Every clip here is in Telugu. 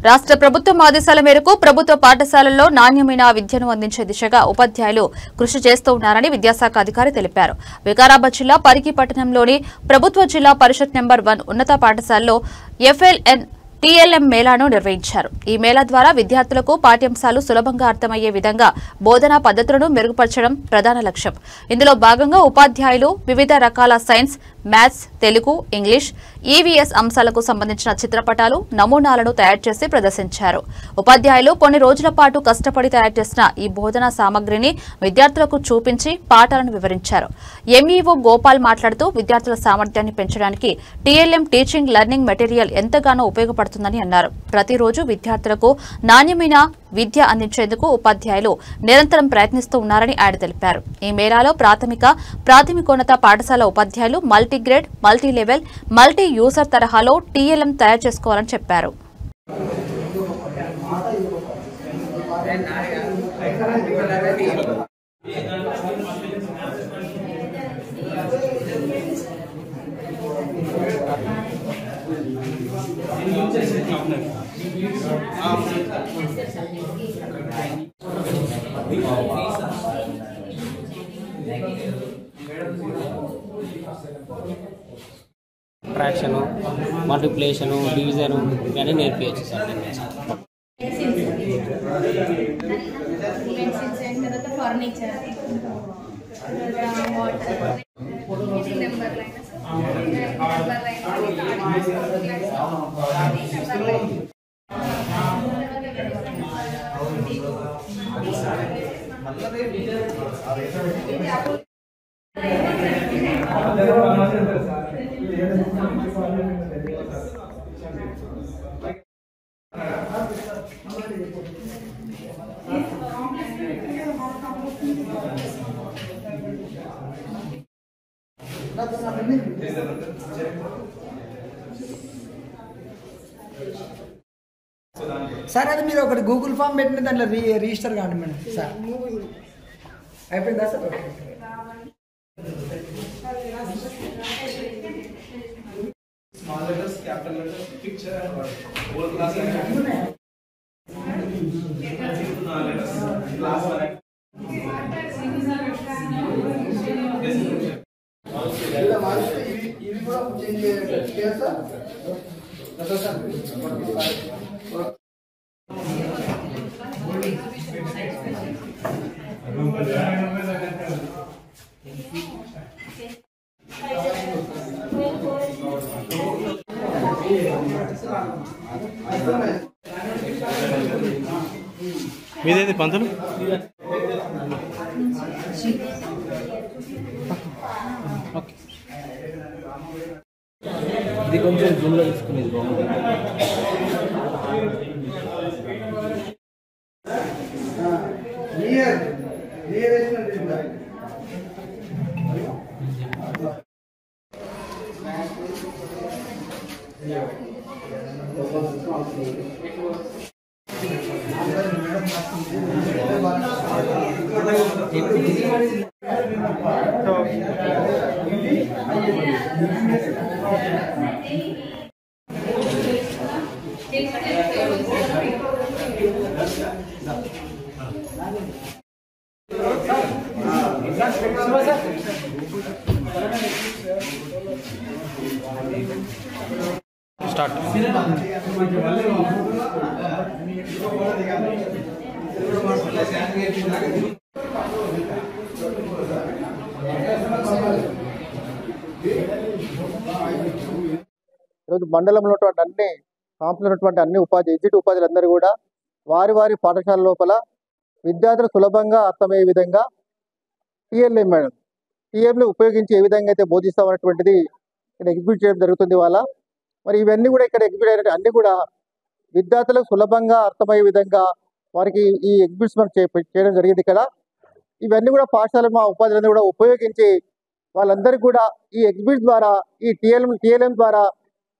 రాష్ట్ర ప్రభుత్వం ఆదేశాల మేరకు ప్రభుత్వ పాఠశాలల్లో నాణ్యమైన విద్యను అందించే దిశగా ఉపాధ్యాయులు కృషి చేస్తూ ఉన్నారని విద్యాశాఖ అధికారి తెలిపారు. వికారాబాద్ జిల్లా పరిగి పట్టణంలోని ప్రభుత్వ జిల్లా పరిషత్ నెంబర్ 1 ఉన్నత పాఠశాలలో ఎఫ్ఎల్ఎన్ టీఎల్ఎం మేళాను నిర్వహించారు. ఈ మేళా ద్వారా విద్యార్థులకు పాఠ్యాంశాలు సులభంగా అర్థమయ్యే విధంగా బోధనా పద్ధతులను మెరుగుపరచడం ప్రధాన లక్ష్యం. ఇందులో భాగంగా ఉపాధ్యాయులు వివిధ రకాల science, maths, Telugu, English, EVS అంశాలకు సంబంధించిన చిత్రపటాలు, నమూనాలను తయారు చేసి ప్రదర్శించారు. ఉపాధ్యాయులు కొన్ని రోజుల పాటు కష్టపడి తయారు చేసిన ఈ బోధనా సామగ్రిని విద్యార్థులకు చూపించి పాఠాలను వివరించారు. ఎంఈఓ గోపాల్ మాట్లాడుతూ విద్యార్థుల సామర్థ్యాన్ని పెంచడానికి టీఎల్ఎం టీచింగ్ లెర్నింగ్ మెటీరియల్ ఎంతగానో ఉపయోగపడుతుందని అన్నారు. ప్రతిరోజు విద్యార్థులకు నాణ్యమైన విద్య అందించేందుకు ఉపాధ్యాయులు నిరంతరం ప్రయత్నిస్తూ ఉన్నారని ఆయన తెలిపారు. ఈ మేళాలో ప్రాథమికోన్నత పాఠశాల ఉపాధ్యాయులు మల్టీగ్రేడ్, మల్టీలెవెల్, మల్టీ యూజర్ తరహాలో టీఎల్ఎం తయారు చేసుకోవాలని చెప్పారు. ఫ్రాక్షన్, మల్టిప్లికేషన్, డివిజన్ ఇవన్నీ నేర్పించచ్చు సార్. సార్ అది మీరు ఒకటి గూగుల్ ఫామ్ పెట్టిన దాంట్లో రిజిస్టర్ కాండి మేడం. సార్ అయిపోయిందా sir? Small letters, capital letters, picture and word. Whole class and letters. Class one. మీదేది పంతులు? ఇది కొంచెం జూమ్లో తీసుకునేది బాగుంది. స్టార్ట్. ఈరోజు మండలంలో అన్ని కాంపులున్నటువంటి అన్ని ఎగ్జిట్ ఉపాధ్యాయులందరూ కూడా వారి వారి పాఠశాల లోపల విద్యార్థులు సులభంగా అర్థమయ్యే విధంగా టీఎంలు ఉపయోగించి ఏ విధంగా అయితే బోధిస్తామన్నటువంటిది ఇక్కడ ఎగ్జిక్యూట్ చేయడం జరుగుతుంది. వాళ్ళ మరి ఇవన్నీ కూడా ఇక్కడ ఎగ్జిక్యూట్ అయినట్టు అన్ని కూడా విద్యార్థులకు సులభంగా అర్థమయ్యే విధంగా వారికి ఈ ఎగ్జిబిట్స్ మనం చేయడం జరిగింది. ఇక్కడ ఇవన్నీ కూడా పాఠశాల మా ఉపాధ్యాయులందరూ కూడా ఉపయోగించి వాళ్ళందరికీ కూడా ఈ ఎగ్జిబిట్స్ ద్వారా ఈ టీఎల్ఎం ద్వారా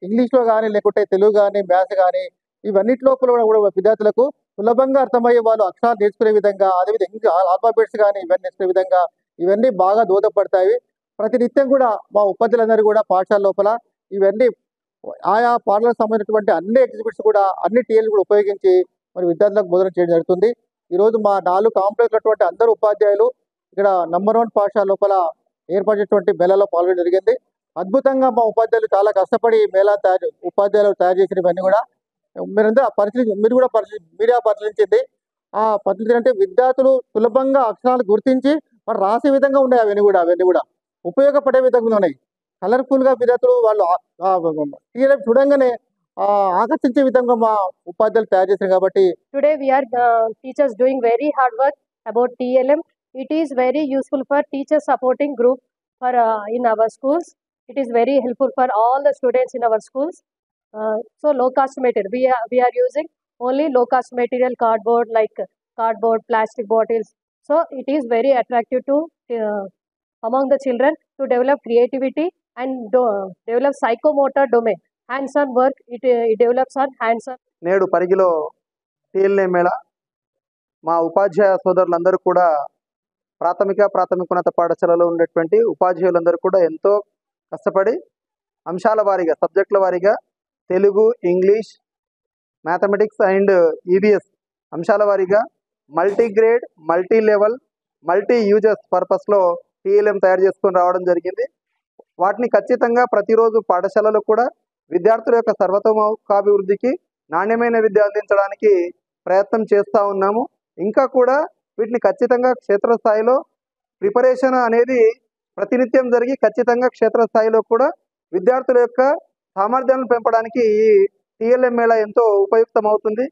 ఇంగ్లీష్లో కానీ లేకుంటే తెలుగు కానీ మ్యాథ్స్ కానీ ఇవన్నిటి లోపల కూడా విద్యార్థులకు సులభంగా అర్థమయ్యే వాళ్ళు అక్షరాలు నేర్చుకునే విధంగా, అదేవిధంగా ఆల్ఫాబెట్స్ కానీ ఇవన్నీ నేర్చుకునే విధంగా ఇవన్నీ బాగా దోహదపడతాయి. ప్రతినిత్యం కూడా మా ఉపాధ్యాయులందరూ కూడా పాఠశాల లోపల ఇవన్నీ ఆయా పాటలకు సంబంధించినటువంటి అన్ని ఎగ్జిబిట్స్ కూడా అన్ని టీఎల్ కూడా ఉపయోగించి మరి విద్యార్థులకు బోధన చేయడం జరుగుతుంది. ఈరోజు మా 4 కాంప్లెక్స్ ఉన్నటువంటి అందరూ ఉపాధ్యాయులు ఇక్కడ నంబర్ 1 పాఠశాల లోపల ఏర్పాటు చేసినటువంటి మేళాలో పాల్గొనడం జరిగింది. అద్భుతంగా మా ఉపాధ్యాయులు చాలా కష్టపడి మేళా ఉపాధ్యాయులు తయారు చేసినవన్నీ కూడా మీరు కూడా మీడియా పరిశీలించింది. ఆ పరిస్థితి అంటే విద్యార్థులు సులభంగా అక్షరాలు గుర్తించి మరి రాసే విధంగా ఉన్నాయి. అవన్నీ కూడా ఉపయోగపడే విధంగా ఉన్నాయి. కలర్ఫుల్గా విద్యార్థులు వాళ్ళు టీఎల్ఎం చూడంగానే ఆకర్షించే విధంగా మా ఉపాధ్యాయులు తయారు చేశారు కాబట్టి Today we are teachers doing very hard work about TLM. It is very useful for teacher supporting group for in our schools. It is very helpful for all the students in our schools. So low cost material. We are using only low cost material cardboard, like cardboard, plastic bottles. So it is very attractive to among the children to develop creativity and develop psychomotor domain. Hands-on work, it develops on hands-on. నేడు పరిగిలో టీఎల్ఏ మేళా మా ఉపాధ్యాయ సోదరులందరూ కూడా ప్రాథమికోన్నత పాఠశాలలో ఉండేటువంటి ఉపాధ్యాయులందరూ కూడా ఎంతో కష్టపడి అంశాల వారీగా సబ్జెక్టుల వారీగా Telugu, English, mathematics and EVS అంశాల వారీగా multigrade, multi level, multi uses పర్పస్లో టీఎల్ఎం తయారు చేసుకొని రావడం జరిగింది. వాటిని ఖచ్చితంగా ప్రతిరోజు పాఠశాలలో కూడా విద్యార్థుల యొక్క సర్వతోముఖాభివృద్ధికి నాణ్యమైన విద్య అందించడానికి ప్రయత్నం చేస్తూ ఉన్నాము. ఇంకా కూడా వీటిని ఖచ్చితంగా క్షేత్రస్థాయిలో ప్రిపరేషన్ అనేది ప్రతినిత్యం జరిగి ఖచ్చితంగా క్షేత్రస్థాయిలో కూడా విద్యార్థుల యొక్క సామర్థ్యాలను పెంపడానికి ఈ టీఎల్ఎం మేళా ఎంతో ఉపయుక్తం అవుతుంది.